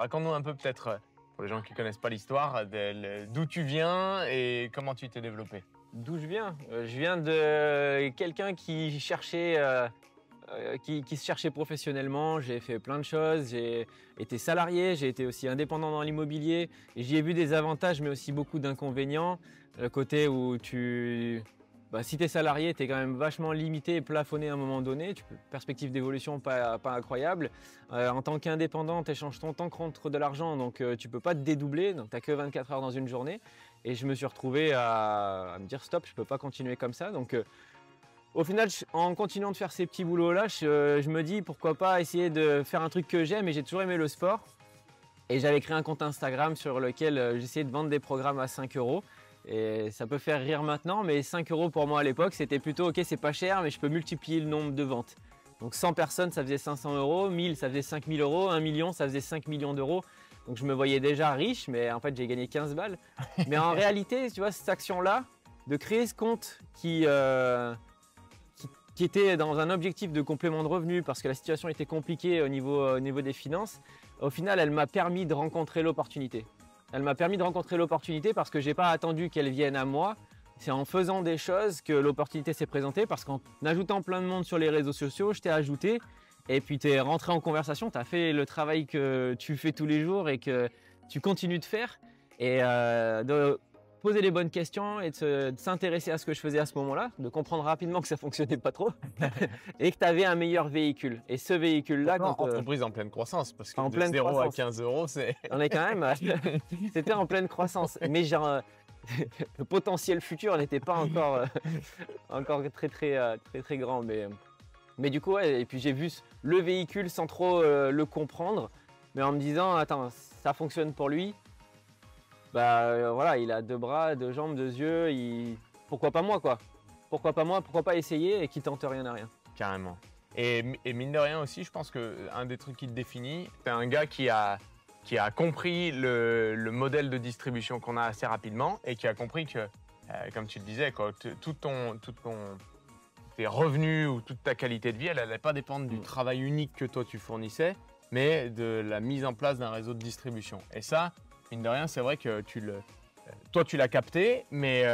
Raconte-nous un peu peut-être, pour les gens qui ne connaissent pas l'histoire, d'où tu viens et comment tu t'es développé. D'où je viens? Je viens de quelqu'un qui cherchait, qui se cherchait professionnellement. J'ai fait plein de choses. J'ai été salarié, j'ai été aussi indépendant dans l'immobilier. Et j'y ai vu des avantages, mais aussi beaucoup d'inconvénients. Le côté où si tu es salarié, tu es quand même vachement limité et plafonné à un moment donné. Perspective d'évolution pas incroyable. En tant qu'indépendant, tu échanges ton temps contre de l'argent, donc tu ne peux pas te dédoubler. Donc tu n'as que 24 heures dans une journée. Et je me suis retrouvé à me dire stop, je ne peux pas continuer comme ça. Donc au final, en continuant de faire ces petits boulots-là, je me dis pourquoi pas essayer de faire un truc que j'aime. Et j'ai toujours aimé le sport. Et j'avais créé un compte Instagram sur lequel j'essayais de vendre des programmes à 5 euros. Et ça peut faire rire maintenant, mais 5 euros pour moi à l'époque, c'était plutôt ok, c'est pas cher, mais je peux multiplier le nombre de ventes. Donc 100 personnes, ça faisait 500 euros, 1000, ça faisait 5000 euros, 1 million, ça faisait 5 millions d'euros. Donc je me voyais déjà riche, mais en fait j'ai gagné 15 balles. Mais en réalité, tu vois, cette action-là, de créer ce compte qui était dans un objectif de complément de revenus parce que la situation était compliquée au niveau des finances, au final, elle m'a permis de rencontrer l'opportunité. Elle m'a permis de rencontrer l'opportunité parce que je n'ai pas attendu qu'elle vienne à moi. C'est en faisant des choses que l'opportunité s'est présentée, parce qu'en ajoutant plein de monde sur les réseaux sociaux, je t'ai ajouté et puis tu es rentré en conversation, tu as fait le travail que tu fais tous les jours et que tu continues de faire, et de poser les bonnes questions et de s'intéresser à ce que je faisais à ce moment-là, de comprendre rapidement que ça fonctionnait pas trop et que tu avais un meilleur véhicule. Et ce véhicule-là, entreprise en pleine croissance, parce que en de pleine 0 croissance. à 15 euros, c'est... On est quand même, c'était en pleine croissance, mais genre, le potentiel futur n'était pas encore très grand, mais du coup, ouais, et puis j'ai vu le véhicule sans trop le comprendre, mais en me disant, attends, ça fonctionne pour lui. Voilà, il a 2 bras, 2 jambes, 2 yeux, pourquoi pas moi, quoi? Pourquoi pas moi, pourquoi pas essayer, et qui tente rien n'a rien. Carrément. Et mine de rien aussi, je pense qu'un des trucs qui te définit, c'est un gars qui a compris le modèle de distribution qu'on a assez rapidement, et qui a compris que, comme tu le disais, quoi, tes revenus ou toute ta qualité de vie, elle n'allait pas dépendre du travail unique que toi tu fournissais, mais de la mise en place d'un réseau de distribution. Et ça, mine de rien, c'est vrai que toi tu l'as capté, mais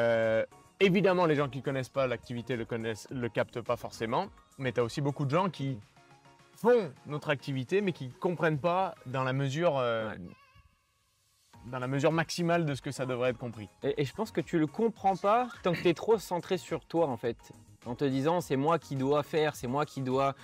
évidemment les gens qui ne connaissent pas l'activité le captent pas forcément, mais tu as aussi beaucoup de gens qui font notre activité, mais qui ne comprennent pas dans la mesure maximale de ce que ça devrait être compris. Et je pense que tu le comprends pas tant que tu es trop centré sur toi, en fait. En te disant, c'est moi qui dois faire, c'est moi qui dois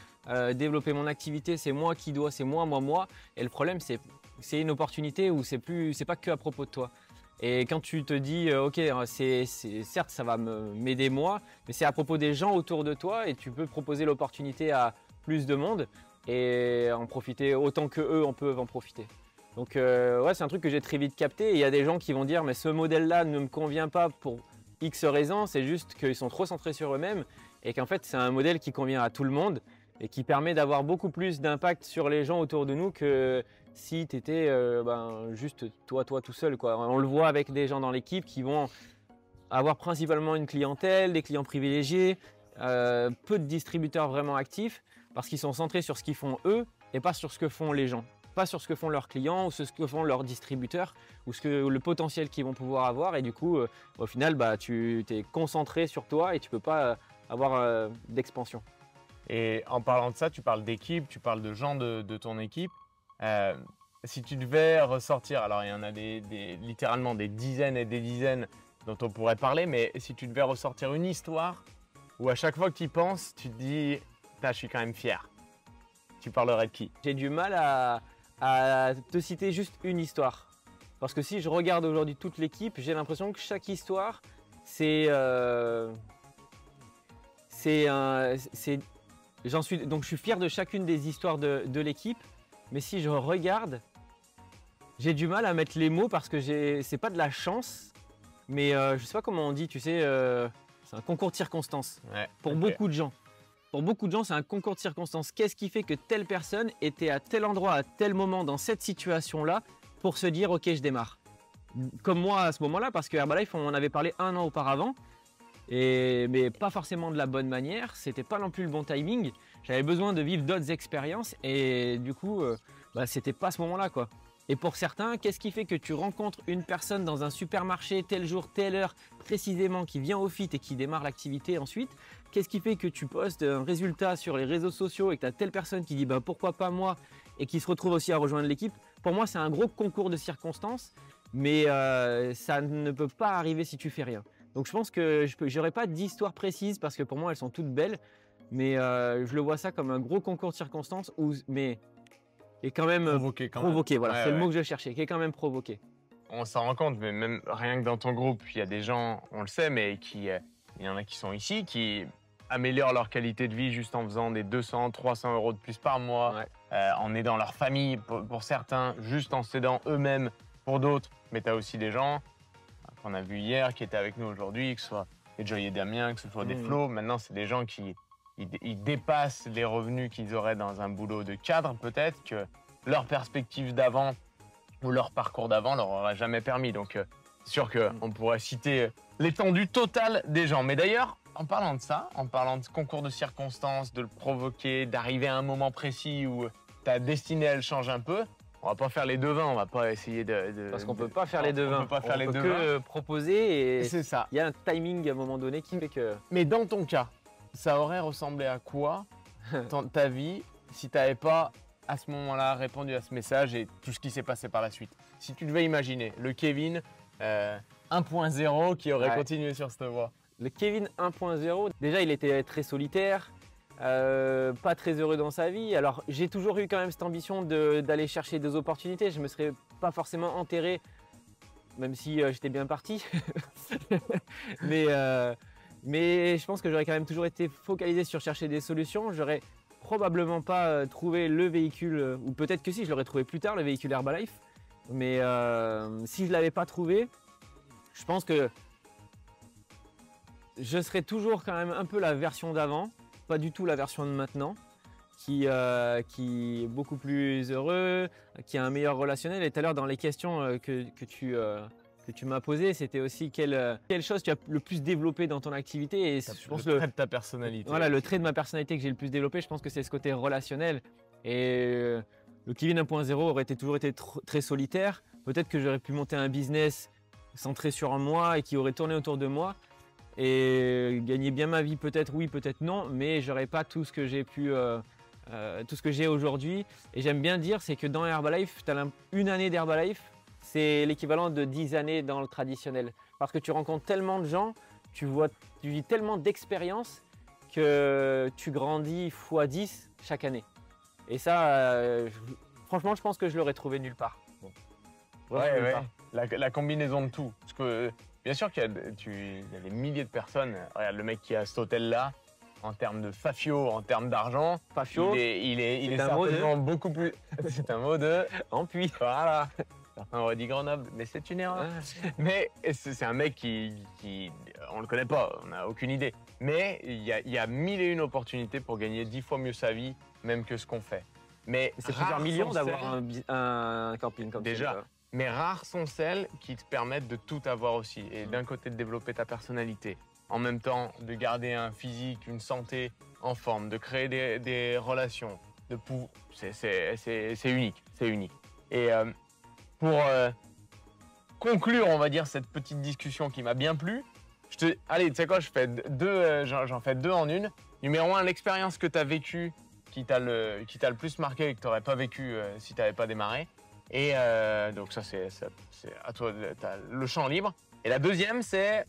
développer mon activité, c'est moi qui dois, c'est moi. Et le problème, c'est une opportunité où c'est pas que à propos de toi. Et quand tu te dis, ok, certes, ça va m'aider moi, mais c'est à propos des gens autour de toi, et tu peux proposer l'opportunité à plus de monde et en profiter autant que eux peuvent en profiter. Donc ouais, c'est un truc que j'ai très vite capté. Et il y a des gens qui vont dire, mais ce modèle-là ne me convient pas pour X raisons, c'est juste qu'ils sont trop centrés sur eux-mêmes, et qu'en fait c'est un modèle qui convient à tout le monde et qui permet d'avoir beaucoup plus d'impact sur les gens autour de nous que si tu étais juste toi tout seul, quoi. On le voit avec des gens dans l'équipe qui vont avoir principalement une clientèle, des clients privilégiés, peu de distributeurs vraiment actifs, parce qu'ils sont centrés sur ce qu'ils font eux et pas sur ce que font les gens. Pas sur ce que font leurs clients ou ce que font leurs distributeurs ou le potentiel qu'ils vont pouvoir avoir, et du coup au final tu t'es concentré sur toi et tu peux pas avoir d'expansion. Et en parlant de ça, tu parles d'équipe, tu parles de gens de ton équipe. Si tu devais ressortir, alors il y en a littéralement des dizaines et des dizaines dont on pourrait parler, mais si tu devais ressortir une histoire où à chaque fois que tu y penses, tu te dis « je suis quand même fier », tu parlerais de qui? J'ai du mal à te citer juste une histoire. Parce que si je regarde aujourd'hui toute l'équipe, j'ai l'impression que chaque histoire, je suis fier de chacune des histoires de l'équipe. Mais si je regarde, j'ai du mal à mettre les mots parce que c'est pas de la chance, mais je sais pas comment on dit, tu sais, c'est un concours de circonstances. Ouais, pour beaucoup de gens. Pour beaucoup de gens, c'est un concours de circonstances. Qu'est-ce qui fait que telle personne était à tel endroit, à tel moment, dans cette situation-là, pour se dire « ok, je démarre ». Comme moi à ce moment-là, parce que Herbalife, on en avait parlé 1 an auparavant, mais pas forcément de la bonne manière, c'était pas non plus le bon timing. J'avais besoin de vivre d'autres expériences, et du coup, c'était pas à ce moment-là, quoi. Et pour certains, qu'est-ce qui fait que tu rencontres une personne dans un supermarché tel jour, telle heure précisément, qui vient au fit et qui démarre l'activité ensuite? Qu'est-ce qui fait que tu postes un résultat sur les réseaux sociaux et que tu as telle personne qui dit bah, pourquoi pas moi et qui se retrouve aussi à rejoindre l'équipe? Pour moi, c'est un gros concours de circonstances, mais ça ne peut pas arriver si tu fais rien. Donc je pense que je n'aurai pas d'histoire précise parce que pour moi, elles sont toutes belles, mais je le vois ça comme un gros concours de circonstances mais et quand même Provoqué quand même. provoqué, voilà, Ouais, c'est le ouais. mot que je cherchais, qui est quand même provoqué. On s'en rend compte, mais même rien que dans ton groupe, il y a des gens, on le sait, mais il y en a qui sont ici, qui améliorent leur qualité de vie juste en faisant des 200, 300 euros de plus par mois, Ouais. en aidant leur famille pour certains, juste en s'aidant eux-mêmes pour d'autres. Mais tu as aussi des gens qu'on a vus hier, qui étaient avec nous aujourd'hui, que ce soit des Joy et Damien, que ce soit des Flo. Maintenant, c'est des gens qui ils dépassent les revenus qu'ils auraient dans un boulot de cadre, peut-être, que leur perspective d'avant ou leur parcours d'avant leur aurait jamais permis. Donc, c'est sûr qu'on pourrait citer l'étendue totale des gens. Mais d'ailleurs, en parlant de ça, en parlant de concours de circonstances, de le provoquer, d'arriver à un moment précis où ta destinée, elle change un peu, on va pas faire les devins, on va pas essayer Parce qu'on peut pas faire les devins. On peut pas faire les peut devins. que proposer et C'est ça. il y a un timing à un moment donné qui fait que… Mais dans ton cas, ça aurait ressemblé à quoi ta vie si tu n'avais pas à ce moment-là répondu à ce message et tout ce qui s'est passé par la suite? Si tu devais imaginer le Kevin 1.0 qui aurait continué sur cette voie. Le Kevin 1.0, déjà il était très solitaire, pas très heureux dans sa vie. Alors j'ai toujours eu quand même cette ambition d'aller chercher des opportunités. Je ne me serais pas forcément enterré, même si j'étais bien parti. mais je pense que j'aurais quand même toujours été focalisé sur chercher des solutions. J'aurais probablement pas trouvé le véhicule, ou peut-être que si, je l'aurais trouvé plus tard, le véhicule Herbalife. Mais si je ne l'avais pas trouvé, je pense que je serais toujours quand même un peu la version d'avant, pas du tout la version de maintenant, qui est beaucoup plus heureux, qui a un meilleur relationnel. Et tout à l'heure, dans les questions que tu m'as posées, c'était aussi quelle chose tu as le plus développé dans ton activité. Et je pense le trait de ta personnalité. Voilà, le trait de ma personnalité que j'ai le plus développé, je pense que c'est ce côté relationnel. Et le Kevin 1.0 aurait toujours été très solitaire. Peut-être que j'aurais pu monter un business centré sur moi et qui aurait tourné autour de moi et gagner bien ma vie, peut-être oui, peut-être non, mais j'aurais pas tout ce que j'ai tout ce que j'ai aujourd'hui. Et j'aime bien dire, c'est que dans Herbalife, tu as une année d'Herbalife, c'est l'équivalent de 10 années dans le traditionnel. Parce que tu rencontres tellement de gens, tu vis tellement d'expériences que tu grandis x 10 chaque année. Et ça, franchement, je pense que je l'aurais trouvé nulle part. Bon. Ouais. La combinaison de tout. Parce que bien sûr qu'il y a des milliers de personnes. Regarde le mec qui a cet hôtel-là, en termes de Fafio, en termes d'argent, Fafio, il est un mot certainement beaucoup plus. C'est un mot de. En puits. Voilà. Certains auraient dit Grenoble, mais c'est une erreur. Mais c'est un mec qui on le connaît pas, on n'a aucune idée. Mais il y a mille et une opportunités pour gagner 10 fois mieux sa vie, même que ce qu'on fait. Mais c'est plusieurs millions d'avoir un camping comme ça. Déjà. Mais rares sont celles qui te permettent de tout avoir aussi. Et d'un côté, de développer ta personnalité. En même temps, de garder un physique, une santé en forme, de créer des relations. C'est unique. C'est unique. Et pour conclure, on va dire, cette petite discussion qui m'a bien plu, allez, tu sais quoi, j'en fais deux en une. Numéro 1, l'expérience que tu as vécue qui t'a le plus marqué et que tu n'aurais pas vécu si tu n'avais pas démarré. Et donc ça, c'est à toi, tu as le champ libre. Et la deuxième, c'est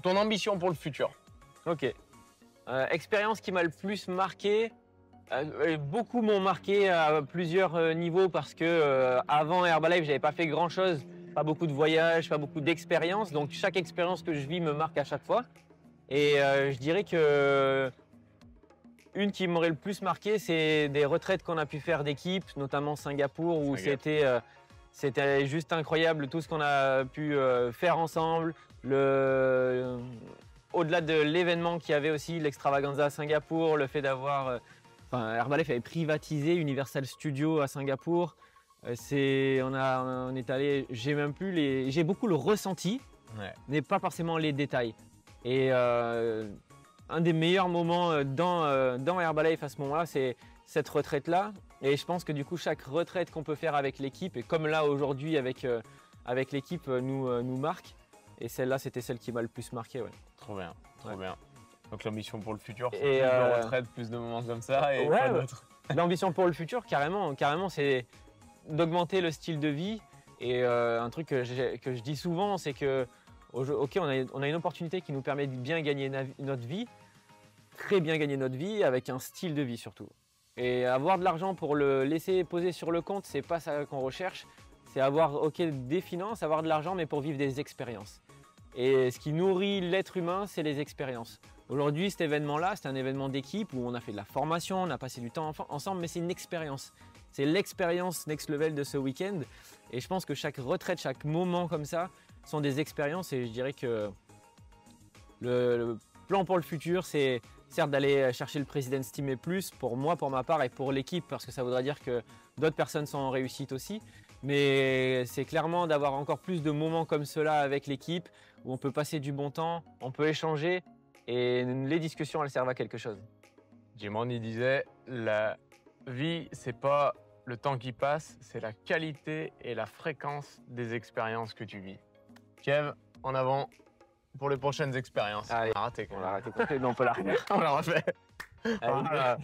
ton ambition pour le futur. Ok. Expérience qui m'a le plus marqué. Beaucoup m'ont marqué à plusieurs niveaux parce que avant Herbalife, j'avais pas fait grand chose, pas beaucoup de voyages, pas beaucoup d'expériences. Donc chaque expérience que je vis me marque à chaque fois. Et je dirais que une qui m'aurait le plus marqué, c'est des retraites qu'on a pu faire d'équipe, notamment Singapour, où c'était juste incroyable tout ce qu'on a pu faire ensemble. Au-delà de l'événement qu'il y avait aussi, l'extravaganza à Singapour, le fait d'avoir… Herbalife avait privatisé Universal Studios à Singapour. On est allé, j'ai beaucoup le ressenti, mais pas forcément les détails. Et un des meilleurs moments dans Herbalife à ce moment-là, c'est cette retraite-là. Et je pense que du coup, chaque retraite qu'on peut faire avec l'équipe, et comme là aujourd'hui avec l'équipe, nous marque. Et celle-là, c'était celle qui m'a le plus marqué. Ouais. Trop bien, trop Ouais. bien. Donc l'ambition pour le futur, c'est Et, plus de retraite, plus de moments comme ça et ouais, pas ouais. d'autres. L'ambition pour le futur, carrément, c'est d'augmenter le style de vie. Et un truc que je dis souvent, c'est que, ok, on a une opportunité qui nous permet de bien gagner notre vie, très bien gagner notre vie, avec un style de vie surtout. Et avoir de l'argent pour le laisser poser sur le compte, c'est pas ça qu'on recherche. C'est avoir, ok, des finances, avoir de l'argent, mais pour vivre des expériences. Et ce qui nourrit l'être humain, c'est les expériences. Aujourd'hui, cet événement-là, c'est un événement d'équipe où on a fait de la formation, on a passé du temps ensemble, mais c'est une expérience. C'est l'expérience next level de ce week-end. Et je pense que chaque retraite, chaque moment comme ça, sont des expériences. Et je dirais que le plan pour le futur, c'est certes d'aller chercher le President's Team et plus, pour moi, pour ma part, et pour l'équipe, parce que ça voudra dire que d'autres personnes sont en réussite aussi. Mais c'est clairement d'avoir encore plus de moments comme cela avec l'équipe, où on peut passer du bon temps, on peut échanger, et les discussions, elles servent à quelque chose. Jim Rohn, il disait, la vie, c'est pas le temps qui passe, c'est la qualité et la fréquence des expériences que tu vis. Kev, en avant pour les prochaines expériences. Allez, On a raté quand on même. l'a raté complètement, mais on peut la refaire. On l'a refait. Allez. Voilà.